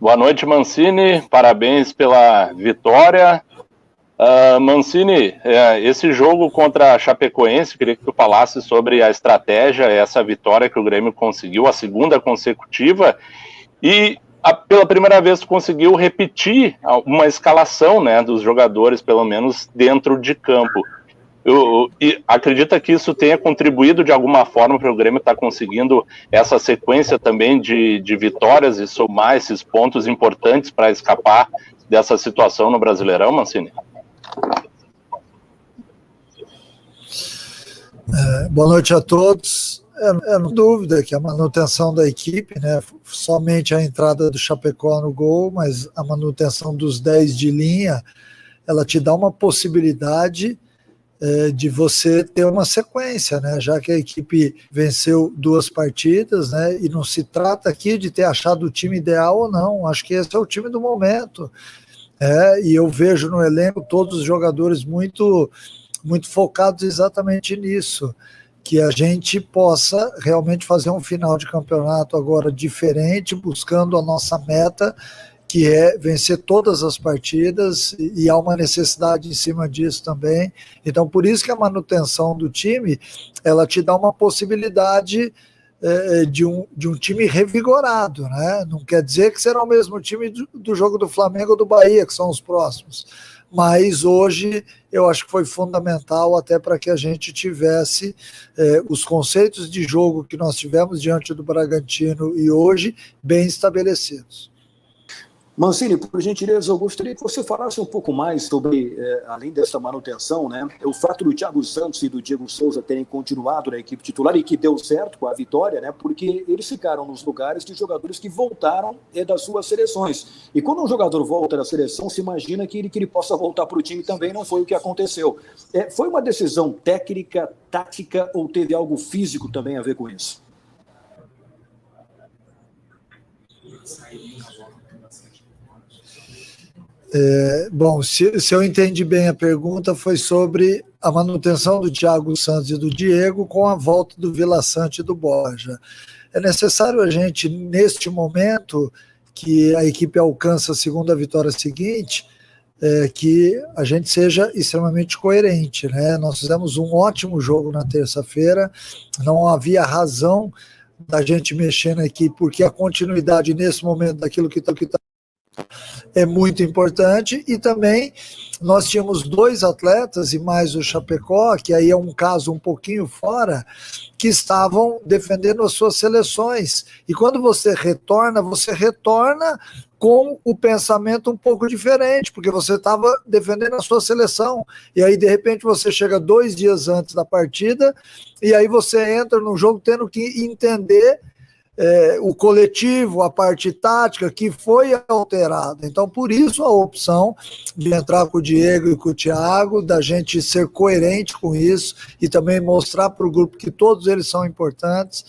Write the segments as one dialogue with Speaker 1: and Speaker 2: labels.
Speaker 1: Boa noite, Mancini. Parabéns pela vitória. Mancini, esse jogo contra a Chapecoense, queria que tu falasse sobre a estratégia, essa vitória que o Grêmio conseguiu, a segunda consecutiva, e pela primeira vez conseguiu repetir uma escalação, né, dos jogadores, pelo menos dentro de campo. Acredita que isso tenha contribuído de alguma forma para o Grêmio estar conseguindo essa sequência também de vitórias e somar esses pontos importantes para escapar dessa situação no Brasileirão, Mancini?
Speaker 2: Boa noite a todos. Não dúvida que a manutenção da equipe, né, somente a entrada do Chapecó no gol, mas a manutenção dos 10 de linha, ela te dá uma possibilidade de você ter uma sequência, né, já que a equipe venceu 2 partidas, né, e não se trata aqui de ter achado o time ideal ou não, acho que esse é o time do momento, e eu vejo no elenco todos os jogadores muito focados exatamente nisso, que a gente possa realmente fazer um final de campeonato agora diferente, buscando a nossa meta, que é vencer todas as partidas, e há uma necessidade em cima disso também. Então, por isso que a manutenção do time, ela te dá uma possibilidade de um time revigorado, né? Não quer dizer que será o mesmo time do jogo do Flamengo ou do Bahia, que são os próximos, mas hoje eu acho que foi fundamental até para que a gente tivesse os conceitos de jogo que nós tivemos diante do Bragantino e hoje bem estabelecidos.
Speaker 3: Mancini, por gentileza, eu gostaria que você falasse um pouco mais sobre, além dessa manutenção, né, o fato do Thiago Santos e do Diego Souza terem continuado na equipe titular e que deu certo com a vitória, né, porque eles ficaram nos lugares de jogadores que voltaram das suas seleções. E quando um jogador volta da seleção, se imagina que ele possa voltar para o time também, não foi o que aconteceu. Foi uma decisão técnica, tática ou teve algo físico também a ver com isso?
Speaker 2: Bom, se eu entendi bem a pergunta, foi sobre a manutenção do Thiago Santos e do Diego com a volta do Vila Sante e do Borja. É necessário a gente, neste momento, que a equipe alcança a segunda vitória seguinte, que a gente seja extremamente coerente, né? Nós fizemos um ótimo jogo na terça-feira, não havia razão da gente mexer na equipe, porque a continuidade nesse momento daquilo que está é muito importante, e também nós tínhamos 2 atletas e mais o Chapecó, que aí é um caso um pouquinho fora, que estavam defendendo as suas seleções, e quando você retorna com o pensamento um pouco diferente, porque você estava defendendo a sua seleção, e aí de repente você chega 2 dias antes da partida, e aí você entra no jogo tendo que entender o coletivo, a parte tática que foi alterada. Então, por isso a opção de entrar com o Diego e com o Thiago, da gente ser coerente com isso e também mostrar para o grupo que todos eles são importantes,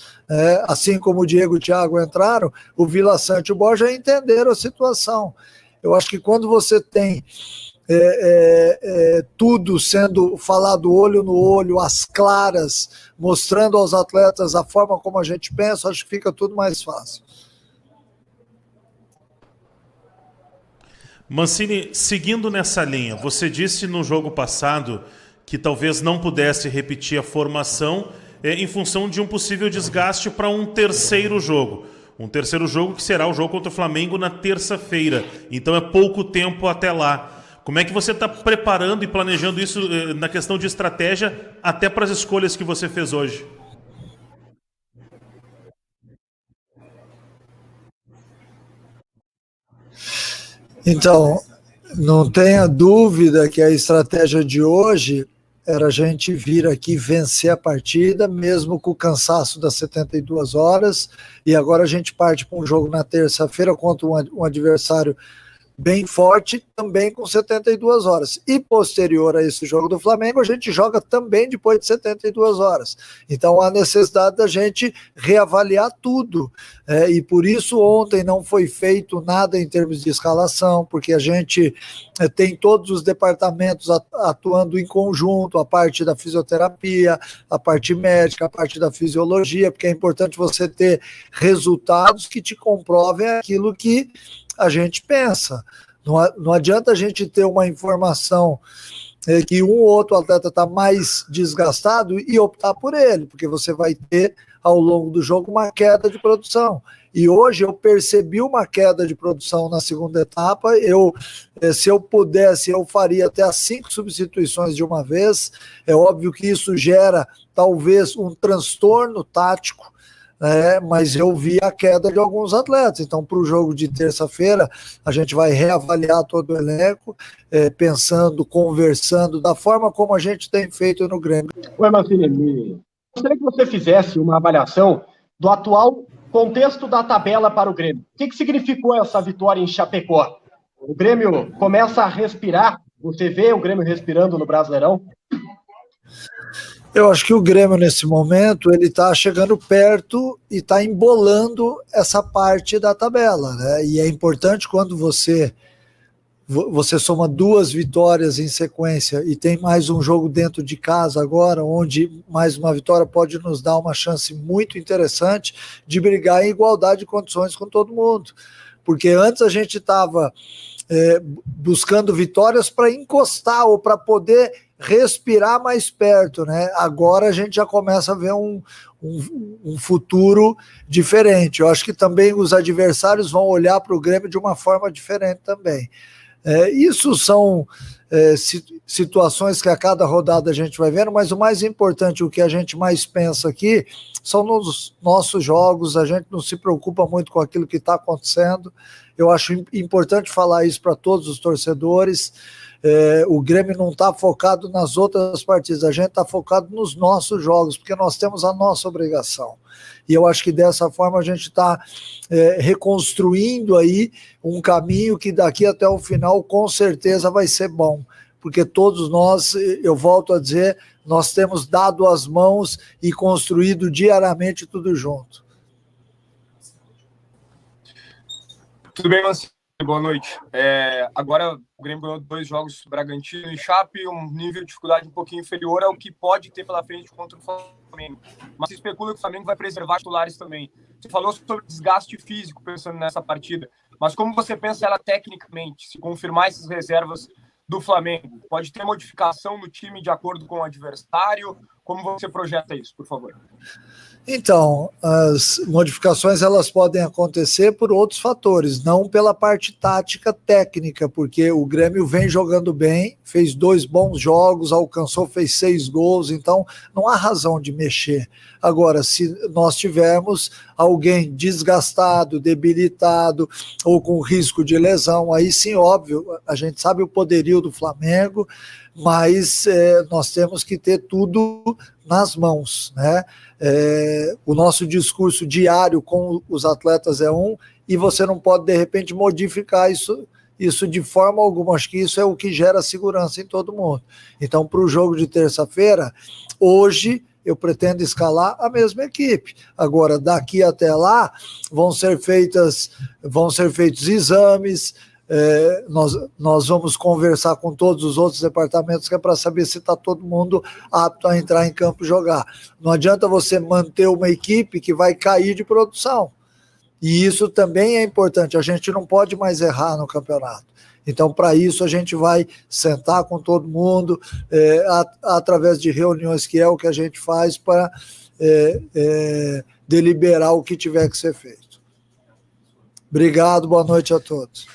Speaker 2: assim como o Diego e o Thiago entraram, o Vila Sante e o Borja entenderam a situação. Eu acho que quando você tem tudo sendo falado olho no olho, às claras, mostrando aos atletas a forma como a gente pensa, acho que fica tudo mais fácil.
Speaker 4: Mancini, seguindo nessa linha, você disse no jogo passado que talvez não pudesse repetir a formação em função de um possível desgaste para um terceiro jogo. Um terceiro jogo que será o jogo contra o Flamengo na terça-feira. Então é pouco tempo até lá. Como é que você está preparando e planejando isso na questão de estratégia até para as escolhas que você fez hoje?
Speaker 2: Então, não tenha dúvida que a estratégia de hoje era a gente vir aqui vencer a partida, mesmo com o cansaço das 72 horas, e agora a gente parte para um jogo na terça-feira contra um adversário bem forte, também com 72 horas. E posterior a esse jogo do Flamengo, a gente joga também depois de 72 horas. Então há necessidade da gente reavaliar tudo. E por isso ontem não foi feito nada em termos de escalação, porque a gente tem todos os departamentos atuando em conjunto, a parte da fisioterapia, a parte médica, a parte da fisiologia, porque é importante você ter resultados que te comprovem aquilo que a gente pensa. Não adianta a gente ter uma informação que um ou outro atleta está mais desgastado e optar por ele, porque você vai ter, ao longo do jogo, uma queda de produção. E hoje eu percebi uma queda de produção na segunda etapa. Se eu pudesse, eu faria até as 5 substituições de uma vez. É óbvio que isso gera, talvez, um transtorno tático, mas eu vi a queda de alguns atletas. Então, para o jogo de terça-feira, a gente vai reavaliar todo o elenco, pensando, conversando, da forma como a gente tem feito no Grêmio.
Speaker 5: Oi, Mancini, gostaria que você fizesse uma avaliação do atual contexto da tabela para o Grêmio. O que significou essa vitória em Chapecó? O Grêmio começa a respirar, você vê o Grêmio respirando no Brasileirão?
Speaker 2: Eu acho que o Grêmio, nesse momento, ele está chegando perto e está embolando essa parte da tabela, né? E é importante quando você soma 2 vitórias em sequência e tem mais um jogo dentro de casa agora, onde mais uma vitória pode nos dar uma chance muito interessante de brigar em igualdade de condições com todo mundo. Porque antes a gente estava buscando vitórias para encostar ou para poder respirar mais perto, né? Agora a gente já começa a ver um futuro diferente. Eu acho que também os adversários vão olhar para o Grêmio de uma forma diferente também. Isso são situações que a cada rodada a gente vai vendo, mas o mais importante, o que a gente mais pensa aqui, são nos nossos jogos. A gente não se preocupa muito com aquilo que está acontecendo. Eu acho importante falar isso para todos os torcedores. O Grêmio não está focado nas outras partidas, a gente está focado nos nossos jogos, porque nós temos a nossa obrigação. E eu acho que dessa forma a gente está reconstruindo aí um caminho que daqui até o final com certeza vai ser bom, porque todos nós, eu volto a dizer, nós temos dado as mãos e construído diariamente tudo junto.
Speaker 6: Tudo bem, Mancini? Boa noite. Agora o Grêmio ganhou 2 jogos, Bragantino e Chape, um nível de dificuldade um pouquinho inferior ao que pode ter pela frente contra o Flamengo. Mas se especula que o Flamengo vai preservar titulares também. Você falou sobre desgaste físico pensando nessa partida, mas como você pensa ela tecnicamente? Se confirmar essas reservas do Flamengo, pode ter modificação no time de acordo com o adversário? Como você projeta isso, por favor?
Speaker 2: Então, as modificações elas podem acontecer por outros fatores, não pela parte tática técnica, porque o Grêmio vem jogando bem, fez 2 bons jogos, fez 6 gols, então não há razão de mexer. Agora, se nós tivermos alguém desgastado, debilitado ou com risco de lesão, aí sim, óbvio, a gente sabe o poderio do Flamengo, mas nós temos que ter tudo nas mãos, né? O nosso discurso diário com os atletas é e você não pode, de repente, modificar isso de forma alguma. Acho que isso é o que gera segurança em todo mundo. Então, para o jogo de terça-feira, hoje eu pretendo escalar a mesma equipe. Agora, daqui até lá, vão ser feitos exames. Nós vamos conversar com todos os outros departamentos, que é para saber se está todo mundo apto a entrar em campo e jogar. Não adianta você manter uma equipe que vai cair de produção. E isso também é importante. A gente não pode mais errar no campeonato. Então, para isso, a gente vai sentar com todo mundo, através de reuniões, que é o que a gente faz para deliberar o que tiver que ser feito. Obrigado, boa noite a todos.